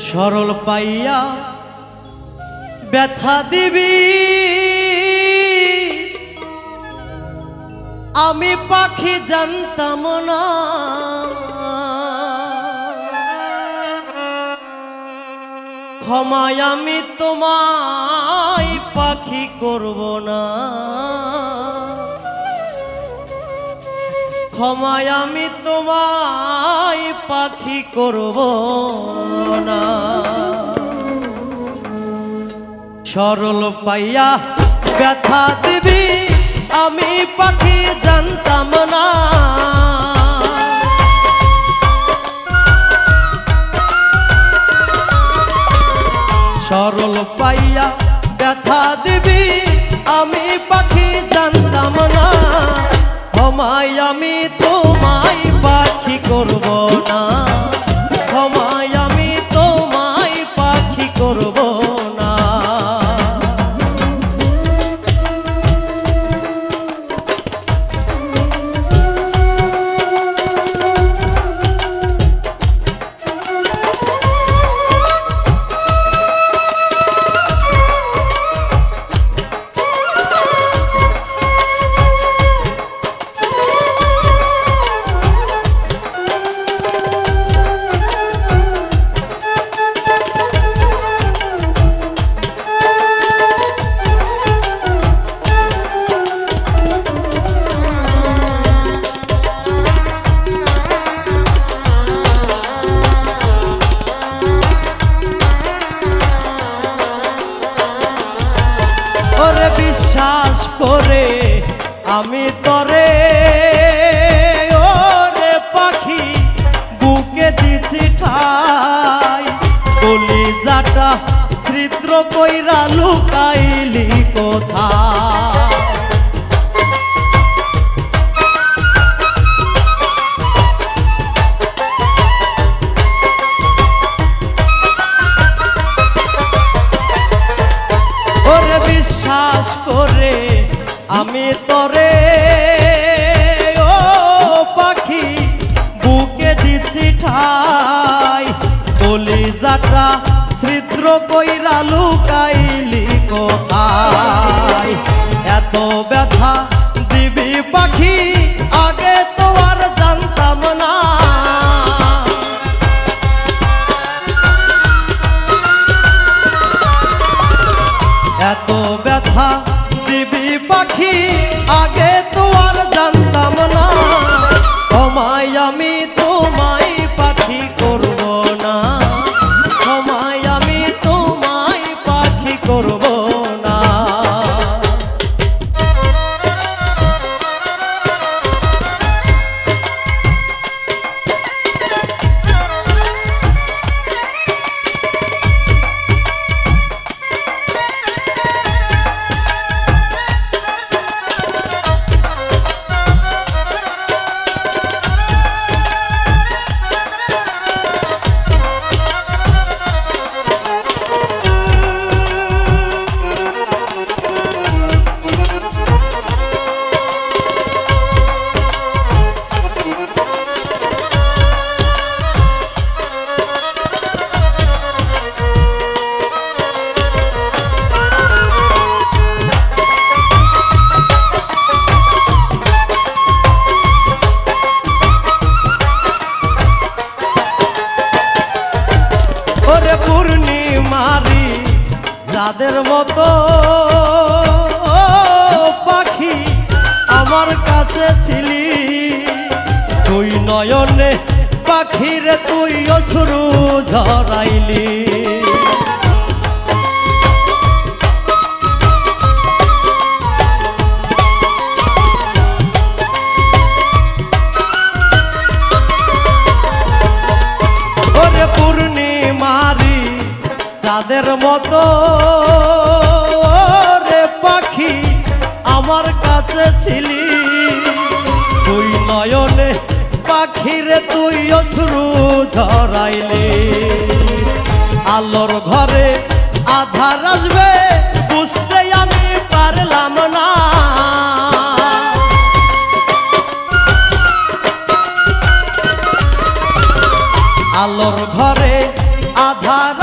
সরল পাইয়া ব্যথা দিবি আমি পাখি জানতাম না ক্ষমায় আমি তোমায় পাখি করব না ক্ষমায় আমি তোমায় পাখি করব না সরল পাইয়া ব্যথা দিবি আমি পাখি জানতাম না সরল পাইয়া ব্যথা দিবি আমি পাখি জানতাম না ক্ষমায় আমি তোমায় পাখি করব না ক্ষমায় আমি তোমায় পাখি করব না বিশ্বাস করে আমি তরে ওরে পাখি বুকে দিছি ঠাই কলিজাটা ছিদ্র কইরা লুকাইলি কোথায় বিশ্বাস করে আমি তরে ও পাখি বুকে দিছি ঠাই কলিজাটা ছিদ্র কইরা লুকাইলি কোথায় এত ব্যথা দিবি পাখি আগে তো আর জানতাম না এত ব্যথা দিবি পাখি আগে তো আর জানতাম না ক্ষমায় আমি তোমায় পাখি করব না ক্ষমায় আমি তোমায় পাখি করব না পূর্ণিমারি যাদের মতো পাখি আমার কাছে ছিলি তুই নয়নে পাখিরে তুই অশ্রু ঝরাইলি পূর্ণিমারি যাদের মতো রে পাখি আমার কাছে ছিলি তুই নয়নে পাখিরে তুই অশ্রু ঝরাইলি আলোর ঘরে আধার আসবে বুঝতে আমি পারলাম না আলোর ঘরে আধার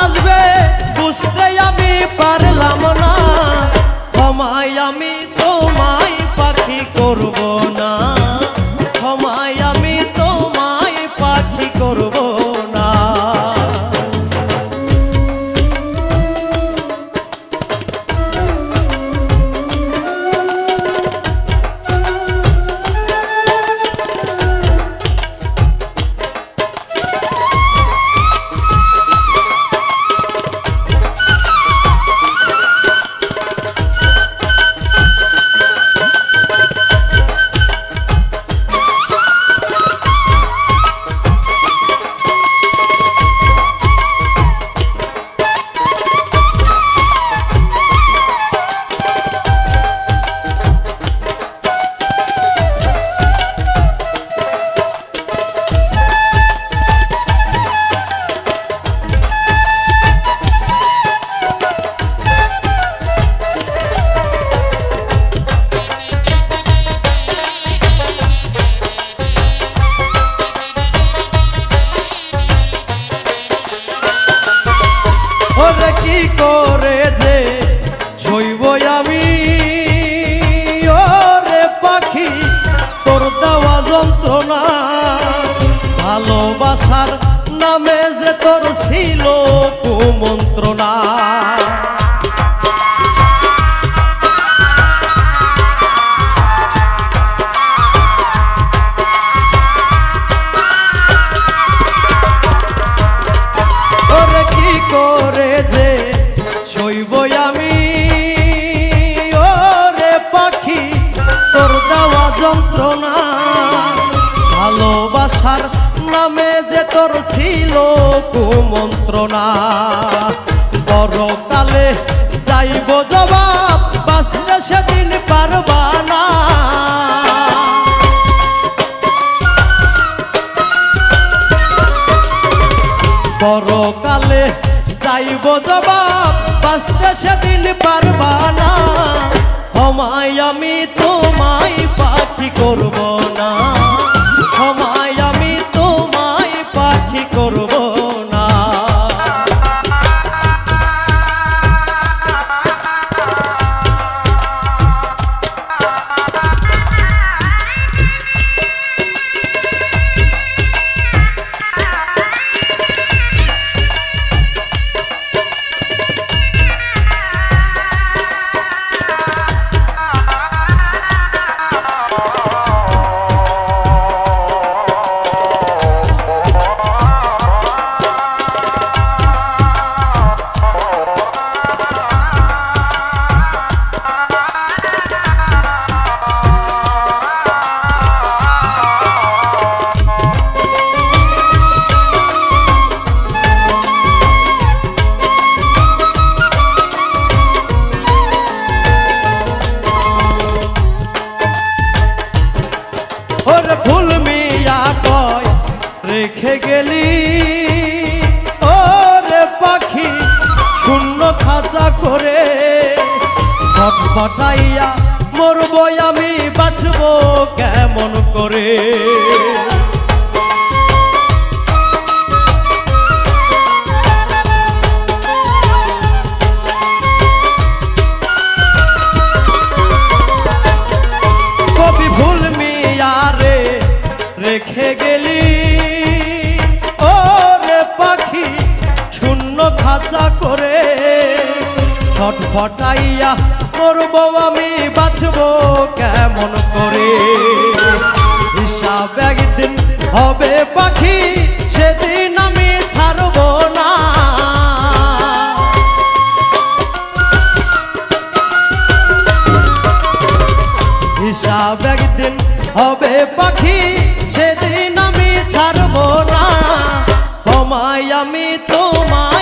ওরে কি করে যে ছইব আমি, ওরে পাখি তোর দেওয়া যন্ত্রণা, ভালোবাসার নামে যে তোর ছিল কুমন্ত্রণা। ওরে কি করে যে ছইব আমি, ওরে পাখি তোর দেওয়া যন্ত্রণা, ভালোবাসার নামে যে তোর ছিল কুমন্ত্রণা। পরকালে যাইব জবাব, বাঁচলে সেদিন পারবা না। পরকালে যাইব জবাব, বাঁচতে সেদিন পারবা না। ক্ষমায় আমি তোমায় পাখি করব না, ক্ষমায় আমি তোমায় পাখি করব না। ওরে ফুল মিয়া কয় রেখে গেলি, ওরে পাখি শূন্য খাঁচা করে, ছটফটাইয়া মরবো আমি, বাঁচবো কেমন করে। কবি ফুল মিয়া রে রেখে গেলি, ওরে পাখি শূন্য খাঁচা করে, ছটফটাইয়া মরবো আমি, বাঁচবো কেমন করে। হিসাব একদিন হবে পাখি, সেদিন আমি ছাড়বো না। হিসাব একদিন হবে পাখি, সেদিন আমি ছাড়বো না। ক্ষমায় আমি তোমায়